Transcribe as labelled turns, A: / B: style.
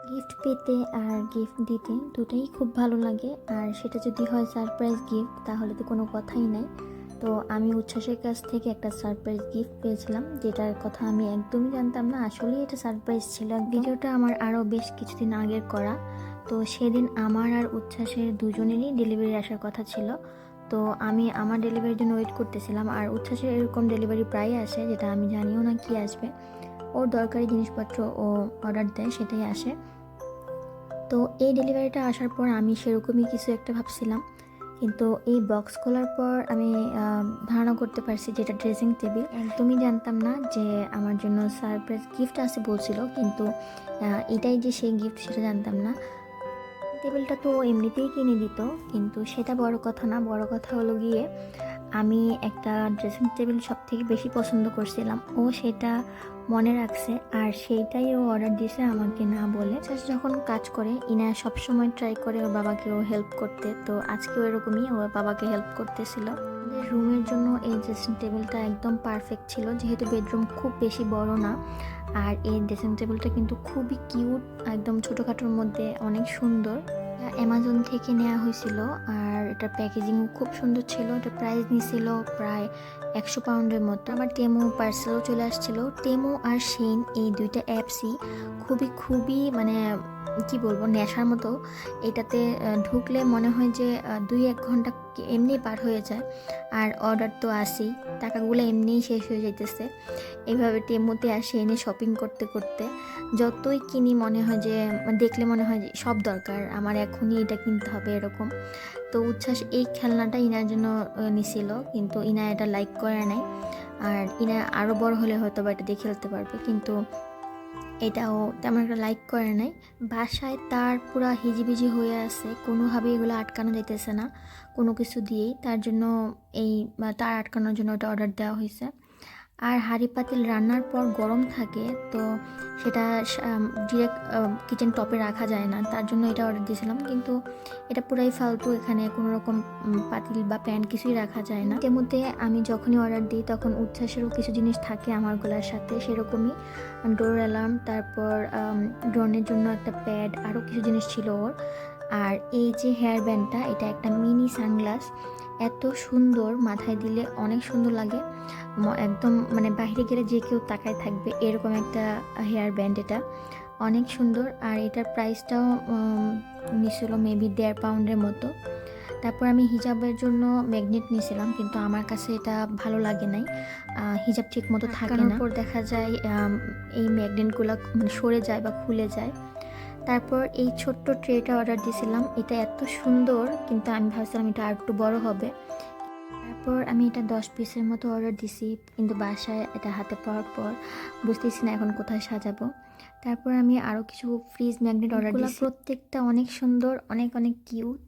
A: Gift পেতে আর gift দিতে দুটোই খুব ভালো লাগে। আর সেটা যদি হয় সারপ্রাইজ গিফট তাহলে তো কোনো কথাই নাই। তো আমি উচ্ছ্বাসের কাছ থেকে একটা সারপ্রাইজ গিফট পেয়েছিলাম, যেটার কথা আমি একদমই জানতাম না। আসলেই এটা সারপ্রাইজ ছিল। ভিডিওটা আমার আরও বেশ কিছুদিন আগের করা। তো সেদিন আমার আর উচ্ছ্বাসের দুজনেরই ডেলিভারি আসার কথা ছিল। তো আমি আমার ডেলিভারির জন্য ওয়েট করতেছিলাম, আর উচ্ছ্বাসের এরকম ডেলিভারি প্রায় আসে, যেটা আমি জানিও না কি আসবে। ওর দরকারি জিনিসপত্র ও অর্ডার দেয়, সেটাই আসে। তো এই ডেলিভারিটা আসার পর আমি সেরকমই কিছু একটা ভাবছিলাম, কিন্তু এই বক্স খোলার পর আমি ধারণা করতে পারছি যে এটা ড্রেসিং টেবিল। একদমই জানতাম না যে আমার জন্য সারপ্রাইজ গিফট আছে বলছিল, কিন্তু এটাই যে সেই গিফট সেটা জানতাম না। টেবিলটা তো এমনিতেই কিনে দিত, কিন্তু সেটা বড় কথা না। বড় কথা হলো গিয়ে আমি একটা ড্রেসিং টেবিল সব থেকে বেশি পছন্দ করছিলাম, ও সেটা মনে রাখছে, আর সেইটাই ও অর্ডার দিয়েছে আমাকে না বলে। জাস্ট যখন কাজ করে ইনা সবসময় ট্রাই করে ওর বাবাকেও হেল্প করতে, তো আজকেও এরকমই ওর বাবাকে হেল্প করতেছিল। আমাদের রুমের জন্য এই ড্রেসিং টেবিলটা একদম পারফেক্ট ছিল, যেহেতু বেডরুম খুব বেশি বড় না। আর এই ড্রেসিং টেবিলটা কিন্তু খুবই কিউট, একদম ছোটোখাটোর মধ্যে অনেক সুন্দর। অ্যামাজন থেকে নেওয়া হয়েছিল, আর এটার প্যাকেজিংও খুব সুন্দর ছিল। এটা প্রাইস নিয়েছিল প্রায় 100 পাউন্ডের মতো। আমার টেমু পার্সেলও চলে আসছিল। টেমু আর শিন এই দুইটা অ্যাপসই খুবই মানে কি বলবো, নেশার মতো। এটাতে ঢুকলে মনে হয় যে 2-1 ঘন্টা এমনি পার হয়ে যায়, আর অর্ডার তো আসেই, টাকাগুলো এমনিই শেষ হয়ে যাইতেছে। এইভাবে টেমুতে আসে এনে শপিং করতে করতে যতই কিনি মনে হয় যে, দেখলে মনে হয় যে সব দরকার আমার, এখনই এটা কিনতে হবে এরকম। তো উচ্ছ্বাস এই খেলনাটা ইনার জন্য নিছিল, কিন্তু ইনা এটা লাইক করে নাই। আর ইনা আরও বড় হলে হয়তো বা এটা দিয়ে খেলতে পারবে, কিন্তু এটাও তেমন একটা লাইক করে নাই। বাসায় তার পুরা হিজিবিজি হয়ে আছে, কোনোভাবেই এগুলো আটকানো যাইতেছে না কোনো কিছু দিয়েই। তার জন্য এই তার আটকানোর জন্য ওটা অর্ডার দেওয়া হয়েছে। আর হাঁড়ি পাতিল রান্নার পর গরম থাকে, তো সেটা ডিরেক্ট কিচেন টপে রাখা যায় না, তার জন্য এটা অর্ডার দিয়েছিলাম। কিন্তু এটা পুরাই ফালতু, এখানে কোনো রকম পাতিল বা প্যান কিছুই রাখা যায় না। এর মধ্যে আমি যখনই অর্ডার দিই তখন উচ্ছ্বাসেরও কিছু জিনিস থাকে আমার গলার সাথে, সেরকমই ডোর অ্যালার্ম, তারপর ড্রোনের জন্য একটা প্যাড, আরও কিছু জিনিস ছিল ওর। আর এই যে হেয়ার ব্যান্ডটা, এটা একটা মিনি সানগ্লাস, এত সুন্দর, মাথায় দিলে অনেক সুন্দর লাগে, একদম মানে বাইরে গেলে যে কেউ তাকায় থাকবে এরকম একটা হেয়ার ব্যান্ড। এটা অনেক সুন্দর, আর এটার প্রাইসটাও নিছিল মেবি 1.5 পাউন্ডের মতো। তারপর আমি হিজাবের জন্য ম্যাগনেট নিয়েছিলাম, কিন্তু আমার কাছে এটা ভালো লাগে নাই, হিজাব ঠিক মতো থাকে না। পর দেখা যায় এই ম্যাগনেটগুলো মানে সরে যায় বা খুলে যায়। তারপর এই ছোট্ট ট্রেটা অর্ডার দিয়েছিলাম, এটা এত সুন্দর, কিন্তু আমি ভাবছিলাম এটা আর একটু বড় হবে। তারপর আমি এটা 10 পিসের মতো অর্ডার দিছি, কিন্তু বাসায় এটা হাতে পাওয়ার পর বুঝতেছি না এখন কোথায় সাজাবো। তারপর আমি আরও কিছু ফ্রিজ ম্যাগনেট অর্ডার দিছি, প্রত্যেকটা অনেক সুন্দর, অনেক কিউট।